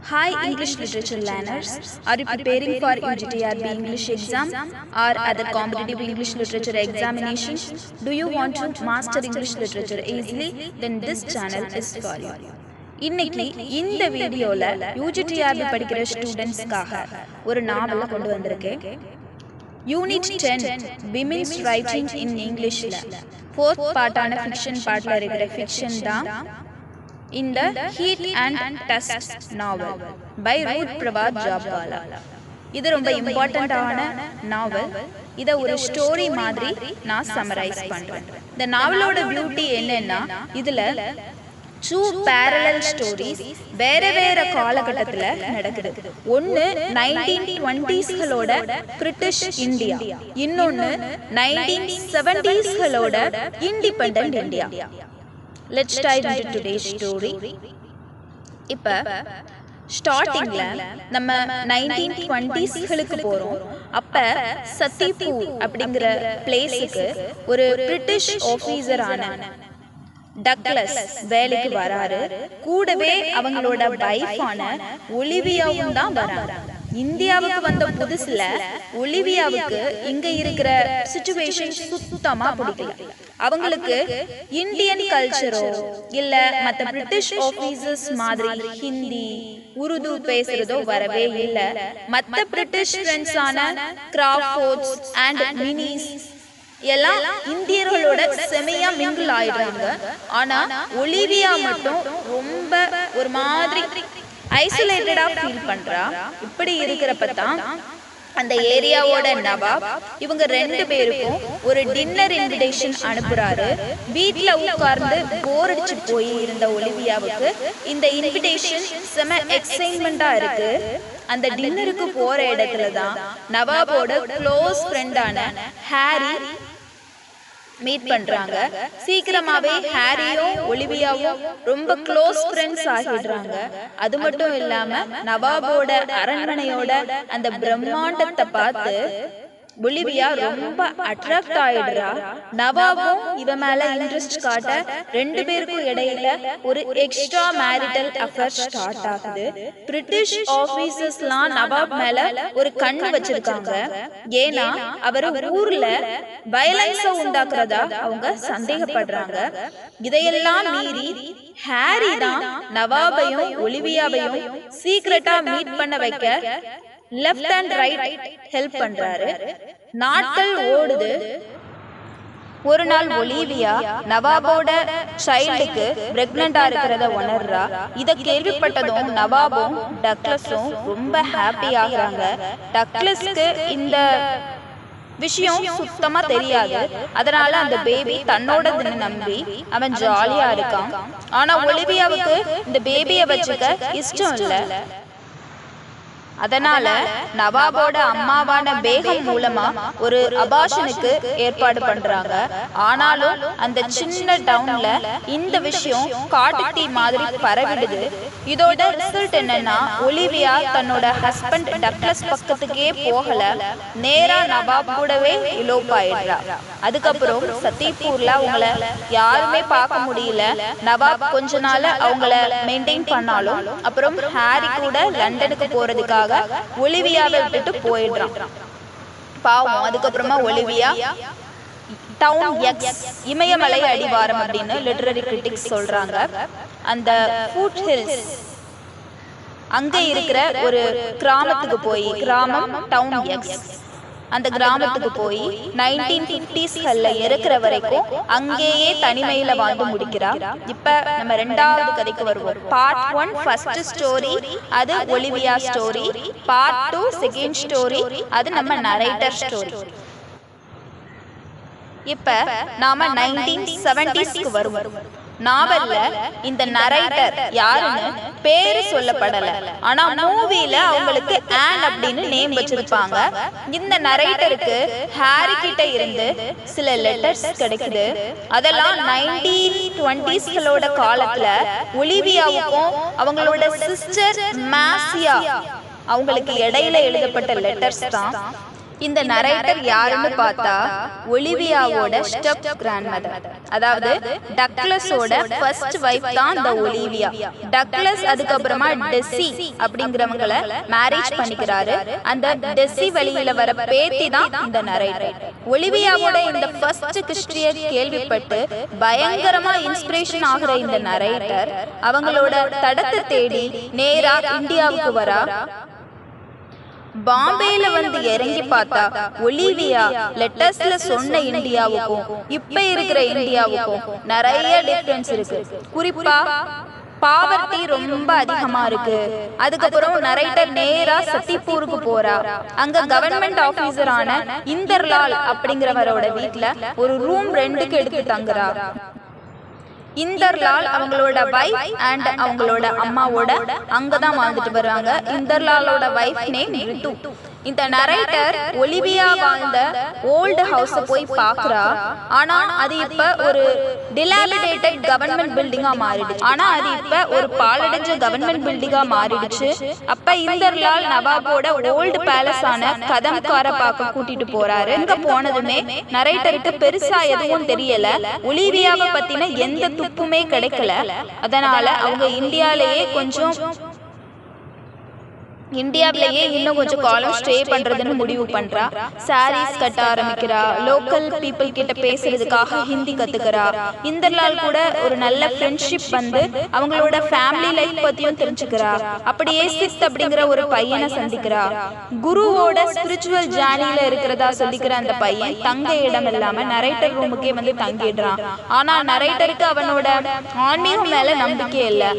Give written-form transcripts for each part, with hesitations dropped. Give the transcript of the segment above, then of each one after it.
Hi English literature learners, are you preparing for UGTRB English exam or other competitive English literature examinations? Do you want to master English literature easily? Then this channel is for you. இன்னைக்கு இந்த வீடியோல UGTRB படிக்கிற ஸ்டூடெண்ட்ஸ்க்காக ஒரு நாவலை கொண்டு வந்திருக்கேன். Unit 10 Women's Writing in Englishல 4th பார்ட்டான ஃபிக்ஷன் பார்ட்ல இருக்கிற ஃபிக்ஷன் தான் இந்த Heat and Dust novel by Ruth Prawat Jabwala. இது ரொம்ப இம்பார்ட்டன்டான நாவல். இதை ஒரு ஸ்டோரி மாதிரி நான் சம்மரைஸ் பண்றேன். இந்த நாவலோட பியூட்டி என்னன்னா இதுல 2 parallel stories வேற வேற காலகட்டத்துல நடக்குது. ஒன்னு 1920sகளோட பிரிட்டிஷ் இந்தியா, இன்னொன்னு 1970sகளோட independent India. Let's dive into today's story. இப்ப ஸ்டார்டிங்ல நம்ம 1920sகளுக்கு போறோம். அப்ப சத்திப்பூர் அப்படிங்கிற பிளேஸுக்கு ஒரு பிரிட்டிஷ் ஆபீசரான டக்ளஸ் வேலைக்கு வராரு. கூடவே அவங்களோட வைஃபான ஒலிவியாவும் தான் வராங்க. இந்தியாவுக்கு வந்த புதுசுல ஒலிவியாவுக்கு இங்க இருக்கிற சிச்சுவேஷன் சுத்தமா பிடிக்கல. அவங்களுக்கு இந்தியன் கல்ச்சரோ இல்ல மத்த பிரிட்டிஷ் ஆபீசர்ஸ் மாதிரி ஹிந்தி உருது பேசுறதோ வரவே இல்ல. மத்த பிரிட்டிஷ் ஃப்ரெண்ட்ஸான கிராஃபோர்ட்ஸ் அண்ட் மினிஸ் எல்லாம் இந்தியர்களோட செமையா மிங்கிள் ஆயிடுறாங்க. ஆனா ஒலிவியா மட்டும் ரொம்ப ஒரு மாதிரி ஐசோலேட்டடா ஃபீல் பண்றா. இப்படி இருக்கிறப்பதான் அந்த ஏரியாவோட நவாப் இவங்க 2 பேருக்கும் ஒரு டின்னர் இன்விடேஷன் அனுப்புறாரு. வீட்ல உட்கார்ந்து போர் அடிச்சு போய் இருந்த ஒலிவியாவுக்கு இந்த இன்விடேஷன் செம எக்ஸைட்மெண்டா இருக்கு. அந்த டின்னருக்கு போற இடத்துல தான் நவாபோட க்ளோஸ் ஃப்ரெண்டான ஹாரி மீட் பண்றாங்க. சீக்கிரமாவே ஹாரியும் ஒலிவியாவும் ரொம்ப க்ளோஸ் ஃப்ரெண்ட்ஸ் ஆகிடுறாங்க. அது மட்டும் இல்லாம நவாபோட அரண்மனையோட அந்த பிரம்மாண்டத்தை பார்த்து ஒலிவியா ரொம்ப அட்ராக்ட் ஆயிடுறா. நவாபும் இவ மேல இன்ட்ரெஸ்ட் காட்ட 2 பேருக்கும் இடையில ஒரு எக்ஸ்ட்ரா மேரிட்டல் அஃபேர் ஸ்டார்ட் ஆகுது. பிரிட்டிஷ் ஆபீசர்ஸ்லாம் நவாப் மேல ஒரு கண்ணு வச்சிருக்காங்க. ஏன்னா அவரு ஊர்ல வயலன்ஸ உண்டாக்குறதா அவங்க சந்தேகப்படுறாங்க. இதையெல்லாம் மீறி ஹாரி தான் நவாபையும் ஒலிவியாவையும் சீக்ரெட்டா மீட் பண்ண வைக்க லெஃப்ட் அண்ட் ரைட் ஹெல்ப் பண்றாரு. நாட்கள் ஓடுது. ஒரு நாள் ஒலிவியா நவாபோட சைல்டுக்கு பிரெக்னண்டா இருக்கிறத உணர்றா. இத கேள்விப்பட்டதும் நவாபும் டக்ளஸும் ரொம்ப ஹாப்பி ஆகுறாங்க. டக்ளஸ்க்கு இந்த விஷயம் சுத்தமா தெரியாது. அதனால அந்த பேபி தன்னோடதுன்னு நம்பி அவன் ஜாலியா இருக்கான். ஆனா ஒலிவியாவுக்கு இந்த பேபியை வச்சுக்க இஷ்டம் இல்ல. அதனால நவாபோட அம்மாவான பேகம் மூலமா ஒரு அபாஷனுக்கு ஏற்பாடு பண்றாங்க. ஆனாலும் அந்த சின்ன டவுன்ல இந்த விஷயம் காட்டுத்தீ மாதிரி பரவிடுது. இதோட ரிசல்ட் என்னன்னா ஒலிவியா தன்னோட ஹஸ்பண்ட் டக்ளஸ் பக்கத்துக்கே போகல, நேரா நவாப் கூடவே எலோப் ஆயிடுறா. அதுக்கப்புறம் சத்திப்பூர்ல அவங்கள யாருமே பார்க்க முடியல. நவாப் கொஞ்ச நாள் அவங்கள மெயின்டைன் பண்ணாலும் அப்புறம் ஹாரி கூட லண்டனுக்கு போறதுக்காக ஒலிவியாவை விட்டுட்டு போயிடுறான். பாவம். அதுக்கப்புறமா ஒலிவியா டவுன் எக்ஸ் இமயமலை அடிவாரம் அப்படின்னு லிட்டரரி கிரிட்டிக்ஸ் சொல்றாங்க. அந்த ஃபுட் ஹில்ஸ் அங்க இருக்கிற ஒரு கிராமத்துக்கு போய், கிராமம் டவுன் எக்ஸ், அந்த கிராமத்துக்கு போய் 1950sகள்ல இருக்கிற வரைக்கும் அங்கேயே தனிமையில வாழ்ந்து முடிக்கிறார். இப்ப நம்ம 2வது கதைக்கு வருவோம். பார்ட் 1 ஃபர்ஸ்ட் ஸ்டோரி, அது Olivia story. Part 2 second story, அது நம்ம நரேட்டர் ஸ்டோரி. இப்ப நாம 1970sக்கு வருவோம். நாவல்ல இந்த நரேட்டர் யாருன்னு பேரு சொல்லப்படல. ஆனா மூவில அவங்களுக்கு ஆன் அப்படின்னு நேம் வச்சிருப்பாங்க. இந்த நரேட்டருக்கு ஹாரி கிட்ட இருந்து சில லெட்டர்ஸ் கிடைக்குது. அதெல்லாம் 1920sகளோட காலத்துல ஒலிவியாவுக்கும் அவங்களோட சிஸ்டர் மாசியா அவங்களுக்கு இடையில எழுதப்பட்ட லெட்டர்ஸ் தான். இந்த நரேட்டர் யாருன்னு பார்த்தா ஒலிவியாவோட ஸ்டெப் கிராண்ட்மதர், அதாவது டக்ளஸோட ஃபர்ஸ்ட் வைஃப் தான் இந்த ஒலிவியா. டக்ளஸ் அதுக்கப்புறமா டெஸ்ஸி அப்படிங்கிறவங்கள மேரேஜ் பண்ணிக்கிறாரு. அந்த டெஸ்ஸி வழியில வர பேத்தி தான் இந்த நரேட்டர். ஒலிவியாவோட இந்த ஃபர்ஸ்ட் கிறிஸ்டிய கேள்விப்பட்டு பயங்கரமா இன்ஸ்பிரேஷன் ஆகிற இந்த நரேட்டர் அவங்களோட தடத்தை தேடி நேரா இந்தியாவுக்கு வரா. பாம்பேல வந்து இறங்கி பார்த்தா ஒலிவியா லெட்டர்ஸ்ல சொன்ன இந்தியாவுக்கும் இப்ப இருக்கிற இந்தியாவுக்கும் நிறைய டிஃபரன்ஸ் இருக்கு. குறிப்பா பாவர்ட்டி ரொம்ப அதிகமா இருக்கு. அதுக்கப்புறம் நரேட்டர் நேரா சத்திப்பூருக்கு போறா. அங்க கவர்மெண்ட் ஆபீசரான இந்தர்லால் அப்படிங்கிறவரோட வீட்டுல ஒரு ரூம் ரெண்டுக்கு எடுத்து தங்குறா. இந்தர்லால் அவங்களோட வைஃப் அண்ட் அவங்களோட அம்மாவோட அங்கதான் வாழ்ந்துட்டு வர்றாங்க. இந்தர்லாலோட வைஃப் நேம் ரித்து. இந்த நரேட்டர் ஒலிவியா வாழ்ந்த ஓல்டு ஹவுஸ போய் பாக்குறா. ஆனா அது இப்ப ஒரு டிலாபிடேட்டட் கவர்மெண்ட் பில்டிங்கா மாறிடுச்சு. பாலடைஞ்ச கவர்மெண்ட் பில்டிங்கா மாறிடுச்சு. அப்ப இந்தர்லால் நவாபோட ஓல்டு பேலஸ் ஆன கதம்கார பார்க்க கூட்டிட்டு போறாரு. இங்க போனதுமே நரேட்டருக்கு பெருசா எதுவும் தெரியல. ஒலிவியாவை பத்தின எந்த துப்புமே கிடைக்கல. அதனால அவங்க இந்தியாவிலேயே இன்னும் கொஞ்சம் காலம் ஸ்டே பண்றதுன்னு முடிவு பண்றா. சாரீஸ் கட்ட ஆரம்பிக்கிறா. லோக்கல் பீப்புள் கிட்ட பேசுறதுக்காக ஹிந்தி கத்துக்கிறா. இந்தர்லால் கூட ஒரு நல்ல ஃப்ரெண்ட்ஷிப் வந்து அவங்களோட ஃபேமிலி லைஃப் பத்தியும் தெரிஞ்சுக்கிறா. அப்படியே சித் அப்படிங்கிற ஒரு பையனை சந்திக்கிறா. குருவோட ஸ்பிரிச்சுவல் ஜேர்னில இருக்கிறதா சொல்லிக்கிற அந்த பையன் தங்க இடம் இல்லாம நரேட்டர் ரூமுக்கே வந்து தங்கிடுறான். ஆனா நரேட்டருக்கு அவனோட ஆன்மீகம் மேல நம்பிக்கை இல்லை.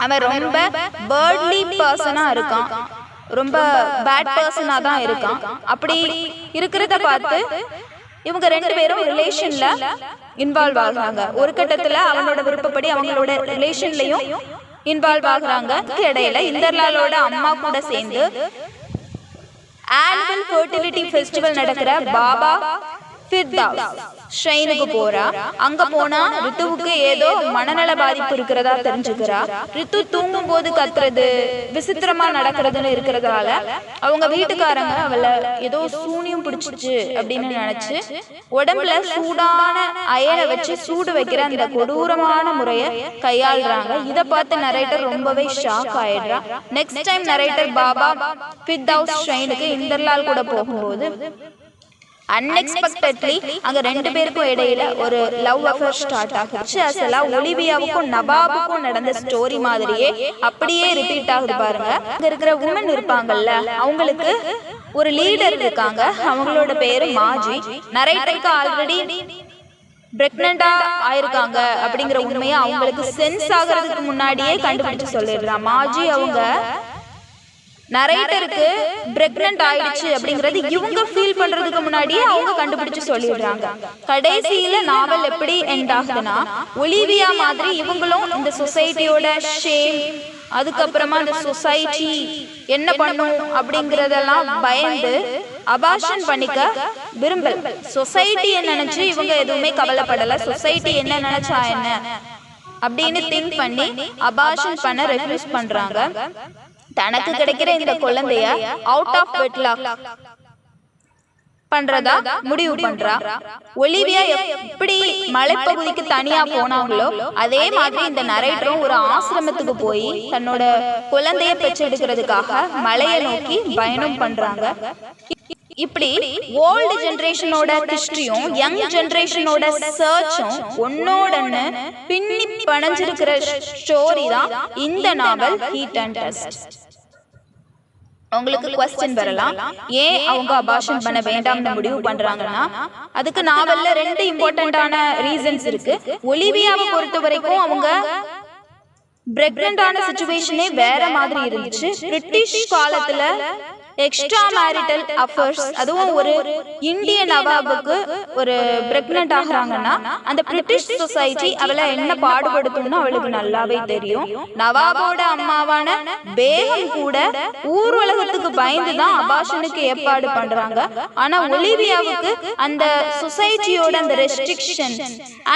அவன் ரொம்ப பேர்ட்லி பர்சனா இருக்கான். ரொம்ப பேட் பர்சனா தான் இருக்கான். அப்படி இருக்கிறத பார்த்து இவங்க ரெண்டு பேரும் ரிலேஷன்ல இன்வால்வ் ஆகுறாங்க. ஒரு கட்டத்துல அவனோட விருப்பப்படி அவங்களோட ரிலேஷன்லயும் இன்வால்வ் ஆகுறாங்க. இடையில இந்தர்லாலோட அம்மா கூட சேர்ந்து ஆனுவல் ஃபெர்டிலிட்டி ஃபெஸ்டிவல் நடக்கிற பாபா ஃபிர்தௌஸ் ஷைனுக்கு போறா. அங்க போனா ரித்துவுக்கு ஏதோ மனநல பாதிப்பு இருக்கிறதா தெரிஞ்சுக்கிறா. ரித்து தூங்கும் போது கத்துறது விசித்திரமா நடக்கிறதுன்னு இருக்கிறதால அவங்க வீட்டுக்காரங்க அவளை ஏதோ சூனியம் பிடிச்சிச்சு அப்படின்னு நினைச்சு உடம்புல சூடான அயனை வச்சு சூடு வைக்கிற அந்த கொடூரமான முறைய கையாளுறாங்க. இதை பார்த்து நரேட்டர் ரொம்பவே ஷாக் ஆயிடுறா. Next time narrator Baba Firdaus ஷைனுக்கு இந்தர்லால் கூட போகும்போது அன்எக்ஸ்பெக்டட்லி அங்க ரெண்டு பேருக்கும் இடையில ஒரு லவ் அஃபேர் ஸ்டார்ட் ஆகுச்சு. அசலா ஒலிவியாவுக்கும் நவாபுக்கும் நடந்த ஸ்டோரி மாதிரியே அப்படியே ரிப்பீட் ஆகுது பாருங்க. அங்க இருக்கிற உமன் இருப்பாங்கல்ல, அவங்களுக்கு ஒரு லீடர் இருக்காங்க. அவங்களோட பேரு மாஜி. நரேட்டருக்கு ஆல்ரெடி பிரெக்னண்டா ஆயிருக்காங்க அப்படிங்கிற உண்மையை அவங்களுக்கு சென்ஸ் ஆகிறதுக்கு முன்னாடியே கண்டுபிடிச்சு சொல்லிடுறான். மாஜி அவங்க நரேட்டருக்கு பிரெக்னன்ட் ஆயிடுச்சு அப்படிங்கறது இவங்க ஃபீல் பண்றதுக்கு முன்னாடியே அவங்க கண்டுபிடிச்சு சொல்லிடுறாங்க. கடைசியில நாவல் எப்படி எண்ட் ஆகுதுன்னா, ஒலிவியா மாதிரி இவங்களும் இந்த சொசைட்டியோட ஷேம், அதுக்கப்புறமா இந்த சொசைட்டி என்ன பண்ணும் அப்படிங்கறதெல்லாம் பயந்து அபார்ஷன் பண்ணிக்க விரும்பல. சொசைட்டி என்ன நினைச்சு இவங்க எதுவுமே கவலைப்படல. சொசைட்டி என்ன நினைச்சா என்ன அப்படின்னு திங்க் பண்ணி அபார்ஷன் பண்ண ரெஃப்யூஸ் பண்றாங்க. தனக்கு கிடைக்கிற இந்த குழந்தைய அவுட் ஆஃப் வெட்லாக் பண்றதா முடிவு பண்றா. ஒலிவியா எப்படி மலைப்பகுதிக்கு தனியா போனாங்களோ அதே மாதிரி இந்த நரேட்டரும் ஒரு ஆசிரமத்துக்கு போய் தன்னோட குழந்தைய பெற்றெடுக்கிறதுக்காக மலையை நோக்கி பயணம் பண்றாங்க. இப்படி ஓல்டு ஜெனரேஷனோட ஹிஸ்டரியும் யங் ஜெனரேஷனோட சர்ச்சும் ஒன்னோடன்னு பின்னி பணஞ்சிருக்கிற ஸ்டோரி தான் இந்த நாவல் ஹீட் அண்ட் டஸ்ட். உங்களுக்கு क्वेश्चन வரலாம், ஏன் அவங்க அபார்ஷன் பண்ண வேண்டாம்னு முடிவு பண்றாங்கன்னா அதுக்கு நாவல்ல ரெண்டு இம்பார்ட்டன்டான ரீசன்ஸ் இருக்கு. ஒலிவியாவை பொறுத்த வரைக்கும் அவங்க பிரெக்னன்ட் ஆன சிச்சுவேஷனே வேற மாதிரி இருந்துச்சு. பிரிட்டிஷ் காலத்துல எக்ஸ்ட்ரா மேரிட்டல் அஃபேர்ஸ், அதுவும் ஒரு இந்திய நவாபுக்கு ஒரு பிரெக்னன்ட் ஆகுறாங்கன்னா அந்த பிரிட்டிஷ் சொசைட்டி அவளை என்ன பாடுபடுத்தும்னு அவளுக்கு நல்லாவே தெரியும். நவாபோட அம்மாவான பேகம் கூட ஊர் உலகத்துக்கு பயந்துதான் அபார்ஷனுக்கு ஏற்பாடு பண்றாங்க. ஆனா ஒலிவியாவுக்கு அந்த சொசைட்டியோட அந்த ரெஸ்ட்ரிக்ஷன்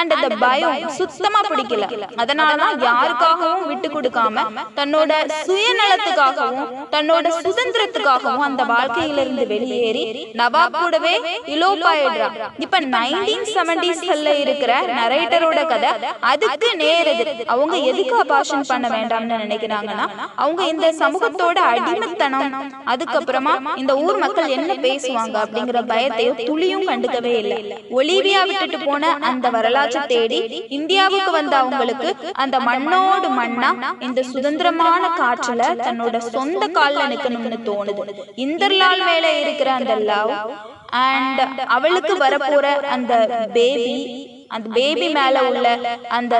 அண்ட் அந்த பயம் சுத்தமா பிடிக்கல. அதனாலதான் யாருக்காகவும் விட்டு கொடுக்காம தன்னோட சுயநலத்துக்காகவும் தன்னோட சுதந்திரத்துக்காக சந்தோஷத்துக்காகவும் அந்த வாழ்க்கையிலிருந்து வெளியேறி நவாப் கூடவே இலோப்பாயிடுறா. இப்ப 1970s இருக்கிற நரேட்டரோட கதை அதுக்கு நேரது. அவங்க எதுக்கு அபார்ஷன் பண்ண வேண்டாம்னு நினைக்கிறாங்கன்னா, அவங்க இந்த சமூகத்தோட அடிமைத்தனம், அதுக்கப்புறமா இந்த ஊர் மக்கள் என்ன பேசுவாங்க அப்படிங்கிற பயத்தையும் துளியும் கண்டுக்கவே இல்லை. ஒலிவியா விட்டுட்டு போன அந்த வரலாற்றை தேடி இந்தியாவுக்கு வந்த அவங்களுக்கு அந்த மண்ணோடு மண்ணா இந்த சுதந்திரமான காற்றுல தன்னோட சொந்த கால்ல நிக்கணும்னு தோணுது. இந்தர்லால் மேல இருக்கிற அந்த லவ் அண்ட் அவளுக்கு வரப்போற அந்த பேபி மேல உள்ள அந்த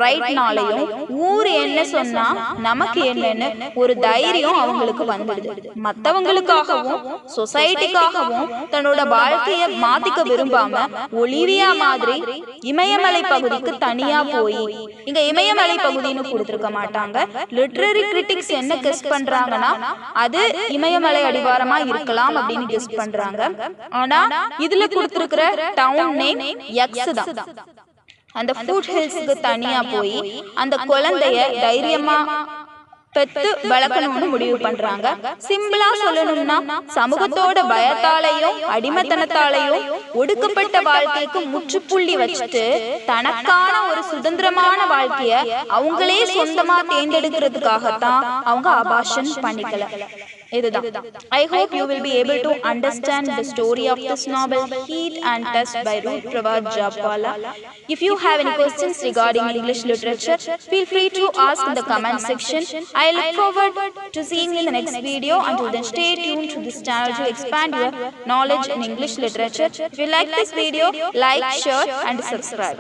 ரைட்னாலையும் ஊர் என்ன சொன்னா நமக்கு என்னன்னு ஒரு தைரியம் அவங்களுக்கு வந்துடுது. மற்றவங்களுக்காகவும் சொசைட்டிக்காகவும் தன்னோட வாழ்க்கைய மாத்திக்க விரும்பாம ஒலிவியா மாதிரி இமயமலை பகுதிக்கு தனியா போய், இங்க இமயமலை பகுதின்னு கொடுத்திருக்க மாட்டாங்க, லிட்ரரி கிரிட்டிக்ஸ் என்ன கெஸ் பண்றாங்கன்னா அது இமயமலை அடிவாரமா இருக்கலாம் அப்படின்னு கெஸ் பண்றாங்க. ஆனா இதுல கொடுத்திருக்கிற டவுன் நேம் எக்ஸ் தான். அந்த ஃபுட் ஹில்ஸ்க்கு தனியா போய் அந்த குழந்தைய தைரியமா பெத்து வளர்க்கணும்னு முடிவு பண்றாங்க. சிம்பிளா சொல்லணும்னா சமூகத்தோட பயத்தாலையும் அடிமைத்தனத்தாலையும் ஒடுக்கப்பட்ட வாழ்க்கைக்கு முற்றுப்புள்ளி வச்சுட்டு தனக்கான ஒரு சுதந்திரமான வாழ்க்கைய அவங்களே சொந்தமா தேர்ந்தெடுக்கிறதுக்காகத்தான் அவங்க அபார்ஷன் பண்ணிக்கல. இதுதான். I hope you will be able to understand the story of this novel Heat and Dust by Ruth Prawat Jabwala. If you have any questions regarding English literature, feel free to ask in the comment section. I look forward to seeing you in the next video. Until then, stay tuned to this channel to expand your knowledge in English literature. If you like this video, like, share and subscribe.